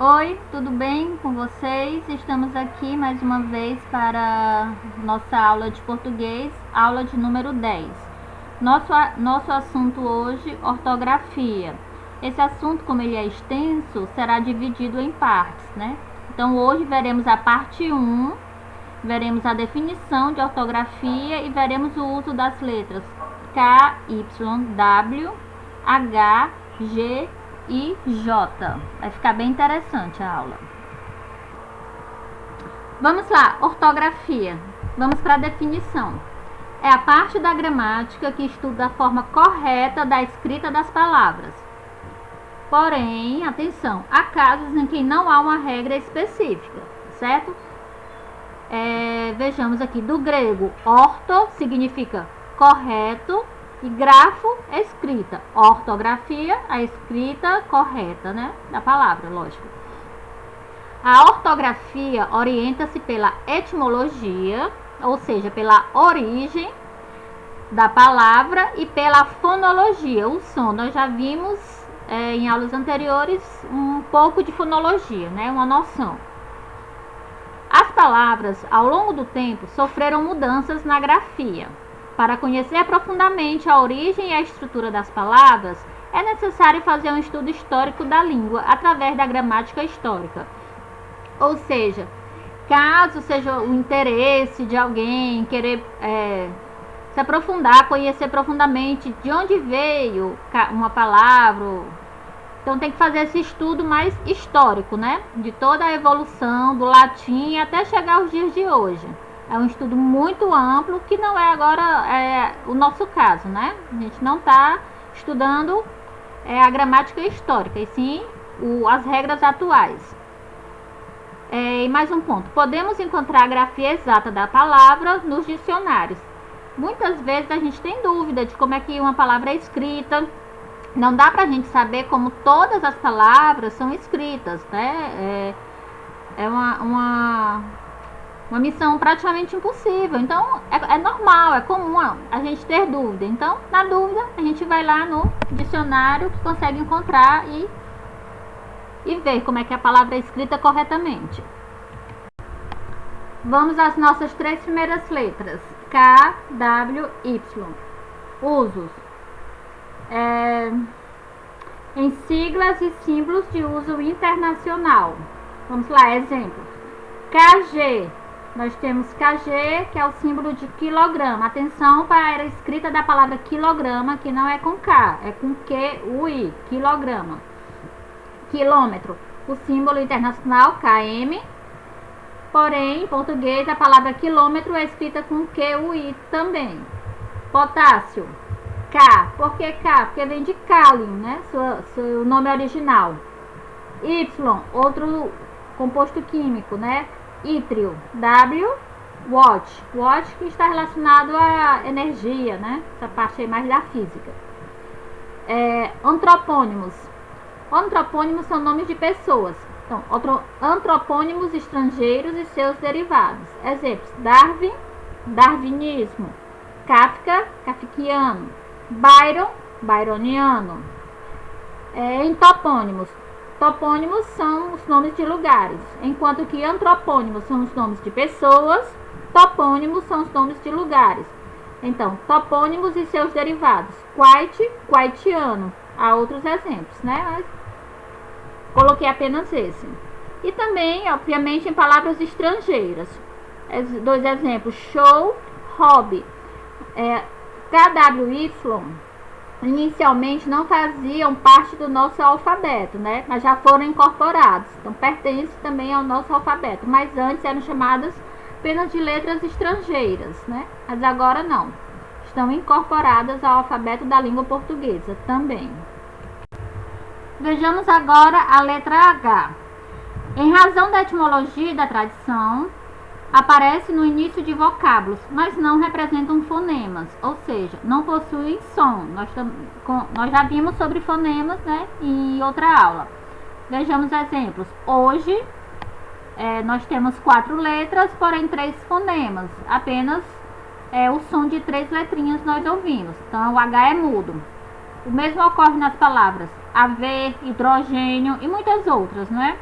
Oi, tudo bem com vocês? Estamos aqui mais uma vez para nossa aula de português, aula de número 10. Nosso assunto hoje, ortografia. Esse assunto, como ele é extenso, será dividido em partes, né? Então hoje veremos a parte 1, veremos a definição de ortografia e veremos o uso das letras K, Y, W, H, G e J. Vai ficar bem interessante a aula. Vamos lá, ortografia. Vamos para a definição. É a parte da gramática que estuda a forma correta da escrita das palavras. Porém, atenção, há casos em que não há uma regra específica, certo? Vejamos aqui, do grego, orto significa correto e grafo, escrita. Ortografia, a escrita correta, né, da palavra, lógico. A ortografia orienta-se pela etimologia, ou seja, pela origem da palavra e pela fonologia, o som. Nós já vimos em aulas anteriores um pouco de fonologia, né, uma noção. As palavras, ao longo do tempo, sofreram mudanças na grafia. Para conhecer profundamente a origem e a estrutura das palavras, é necessário fazer um estudo histórico da língua através da gramática histórica. Ou seja, caso seja o interesse de alguém querer se aprofundar, conhecer profundamente de onde veio uma palavra, então tem que fazer esse estudo mais histórico, né? De toda a evolução do latim até chegar aos dias de hoje. É um estudo muito amplo que não é agora o nosso caso, né? A gente não está estudando a gramática histórica, e sim as regras atuais. E mais um ponto. Podemos encontrar a grafia exata da palavra nos dicionários. Muitas vezes a gente tem dúvida de como é que uma palavra é escrita. Não dá pra gente saber como todas as palavras são escritas, né? É uma missão praticamente impossível. Então, é normal, é comum a gente ter dúvida. Então, na dúvida, a gente vai lá no dicionário que consegue encontrar e ver como é que a palavra é escrita corretamente. Vamos às nossas 3 primeiras letras. K, W, Y. Usos. Em siglas e símbolos de uso internacional. Vamos lá, exemplos. KG. Nós temos KG, que é o símbolo de quilograma. Atenção para a escrita da palavra quilograma, que não é com K, é com QUI, quilograma. Quilômetro. O símbolo internacional KM. Porém, em português, a palavra quilômetro é escrita com QUI também. Potássio. K. Por que K? Porque vem de cálium, né? Seu nome original. Y. Outro composto químico, né? Ítrio. W. Watt. Watt que está relacionado à energia, né? Essa parte aí mais da física. Antropônimos. Antropônimos são nomes de pessoas. Então, antropônimos estrangeiros e seus derivados. Exemplos: Darwin, darwinismo. Kafka, kafkiano. Byron, byroniano. Em topônimos. Topônimos são os nomes de lugares, enquanto que antropônimos são os nomes de pessoas, topônimos são os nomes de lugares. Então, topônimos e seus derivados. Quite, quitiano. Há outros exemplos, né? Mas coloquei apenas esse. E também, obviamente, em palavras estrangeiras. 2 exemplos: show, hobby. KWY inicialmente não faziam parte do nosso alfabeto, né? Mas já foram incorporados. Então pertence também ao nosso alfabeto. Mas antes eram chamadas apenas de letras estrangeiras, né? Mas agora não. Estão incorporadas ao alfabeto da língua portuguesa também. Vejamos agora a letra H. Em razão da etimologia e da tradição, aparece no início de vocábulos, mas não representam fonemas, ou seja, não possuem som. Nós já vimos sobre fonemas, né, em outra aula. Vejamos exemplos. Hoje, nós temos 4 letras, porém 3 fonemas. Apenas o som de 3 letrinhas nós ouvimos. Então, o H é mudo. O mesmo ocorre nas palavras haver, hidrogênio e muitas outras, não é?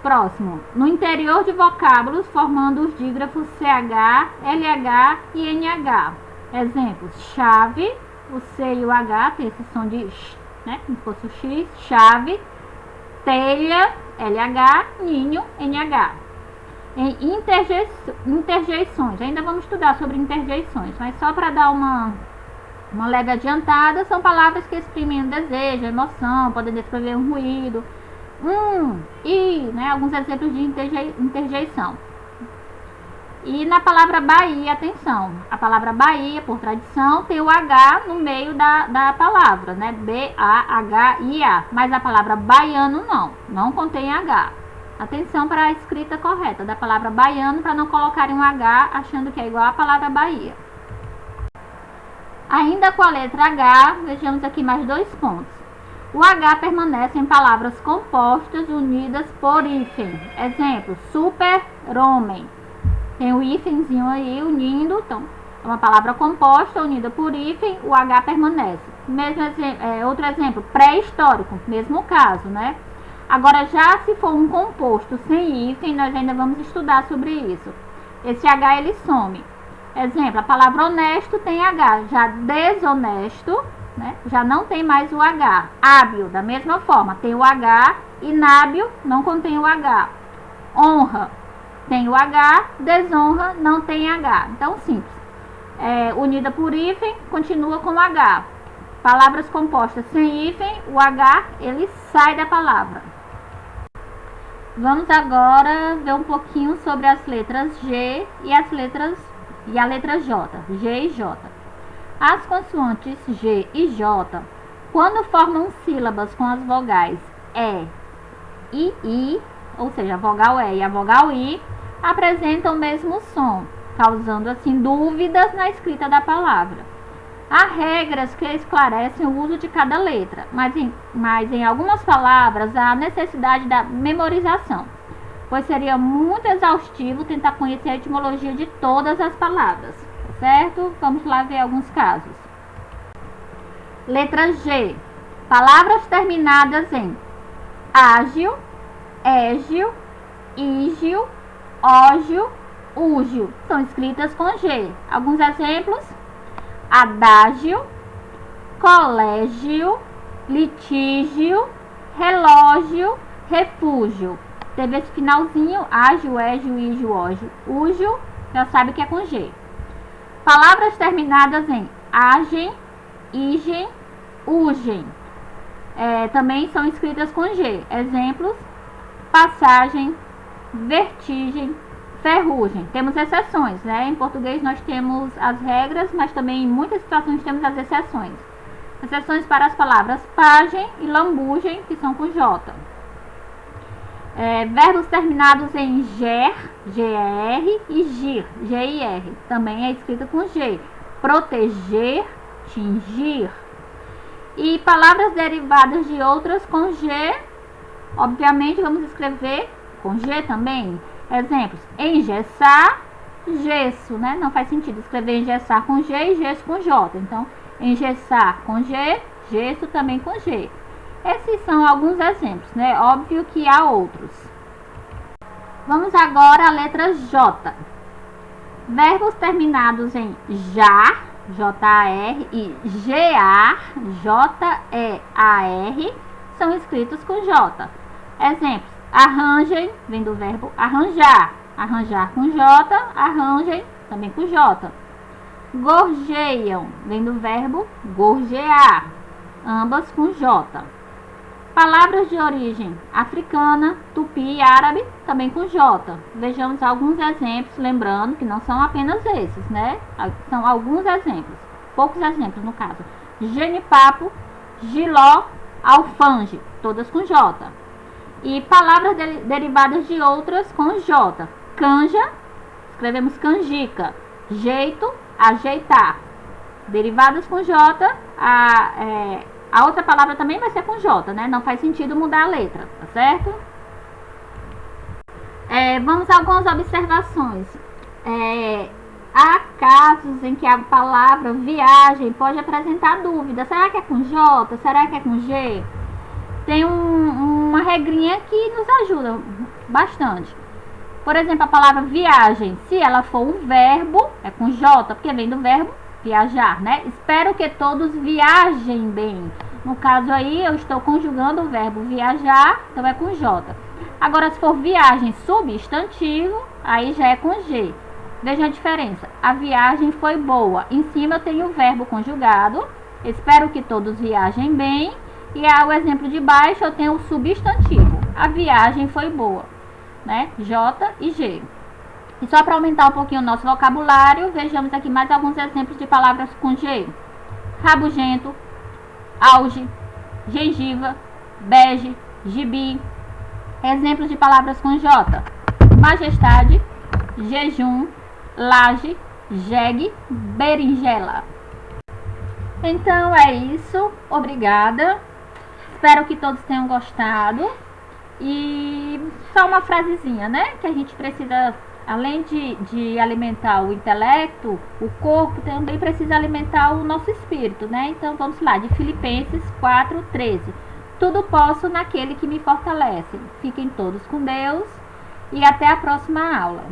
Próximo. No interior de vocábulos, formando os dígrafos CH, LH e NH. Exemplos: chave, o C e o H tem esse som de sh, né? Como se fosse o X. Chave, telha, LH, ninho, NH. Em interjeições, ainda vamos estudar sobre interjeições, mas só para dar uma leve adiantada, são palavras que exprimem um desejo, emoção, podem descrever um ruído, né? Alguns exemplos de interjeição. E na palavra Bahia, atenção, a palavra Bahia, por tradição, tem o H no meio da palavra, né? B-A-H-I-A, mas a palavra baiano não contém H. Atenção para a escrita correta da palavra baiano, para não colocarem um H achando que é igual à palavra Bahia. Ainda com a letra H, vejamos aqui mais 2 pontos. O H permanece em palavras compostas unidas por hífen. Exemplo: super-homem. Tem o hífenzinho aí unindo, então é uma palavra composta unida por hífen, o H permanece. Outro exemplo: pré-histórico, mesmo caso, né? Agora, já se for um composto sem hífen, nós ainda vamos estudar sobre isso. Esse H ele some. Exemplo: a palavra honesto tem H, já desonesto, né, já não tem mais o H. Hábil, da mesma forma, tem o H. Inábil não contém o H. Honra tem o H, desonra não tem H. Então, simples. Unida por hífen, continua com H. Palavras compostas sem hífen, o H ele sai da palavra. Vamos agora ver um pouquinho sobre as letras G e a letra J, G e J. As consoantes G e J, quando formam sílabas com as vogais E e I, ou seja, a vogal E e a vogal I, apresentam o mesmo som, causando assim dúvidas na escrita da palavra. Há regras que esclarecem o uso de cada letra, mas em algumas palavras há a necessidade da memorização, pois seria muito exaustivo tentar conhecer a etimologia de todas as palavras, certo? Vamos lá ver alguns casos. Letra G. Palavras terminadas em ágil, égil, ígil, ógil, úgil são escritas com G. Alguns exemplos: adágio, colégio, litígio, relógio, refúgio. Teve esse finalzinho: ágil, égio, ígio, ógio, úgil, já sabe que é com G. Palavras terminadas em agem, igem, ugem, também são escritas com G. Exemplos: passagem, vertigem, ferrugem. Temos exceções, né? Em português nós temos as regras, mas também em muitas situações temos as exceções. Exceções para as palavras pagem e lambugem, que são com J. Verbos terminados em ger, gr, e gir, gir, também é escrito com G. Proteger, tingir. E palavras derivadas de outras com G, obviamente vamos escrever com G também. Exemplos: engessar, gesso, né? Não faz sentido escrever engessar com G e gesso com J. Então, engessar com G, gesso também com G. Esses são alguns exemplos, né? Óbvio que há outros. Vamos agora à letra J. Verbos terminados em jar, J-A-R, e gear, J-E-A-R, são escritos com J. Exemplos: arranjem, vem do verbo arranjar. Arranjar com J, arranjem também com J. Gorjeiam, vem do verbo gorjear, ambas com J. Palavras de origem africana, tupi e árabe, também com J. Vejamos alguns exemplos, lembrando que não são apenas esses, né? São alguns exemplos, poucos exemplos no caso. Genipapo, giló, alfange, todas com J. E palavras derivadas de outras com J. Canja, escrevemos canjica. Jeito, ajeitar. Derivadas com J, a outra palavra também vai ser com J, né? Não faz sentido mudar a letra, tá certo? Vamos a algumas observações. Há casos em que a palavra viagem pode apresentar dúvida. Será que é com J? Será que é com G? Tem uma regrinha que nos ajuda bastante. Por exemplo, a palavra viagem, se ela for um verbo, é com J, porque vem do verbo viajar, né? Espero que todos viajem bem. No caso aí, eu estou conjugando o verbo viajar, então é com J. Agora, se for viagem substantivo, aí já é com G. Veja a diferença. A viagem foi boa. Em cima eu tenho o verbo conjugado. Espero que todos viajem bem. E o exemplo de baixo eu tenho o substantivo. A viagem foi boa, né? J e G. E só para aumentar um pouquinho o nosso vocabulário, vejamos aqui mais alguns exemplos de palavras com G. Rabugento, auge, gengiva, bege, gibi. Exemplos de palavras com J. Majestade, jejum, laje, jegue, berinjela. Então é isso. Obrigada. Espero que todos tenham gostado. E só uma frasezinha, né? Que a gente precisa, além de alimentar o intelecto, o corpo também precisa alimentar o nosso espírito, né? Então vamos lá, de Filipenses 4:13. Tudo posso naquele que me fortalece. Fiquem todos com Deus e até a próxima aula.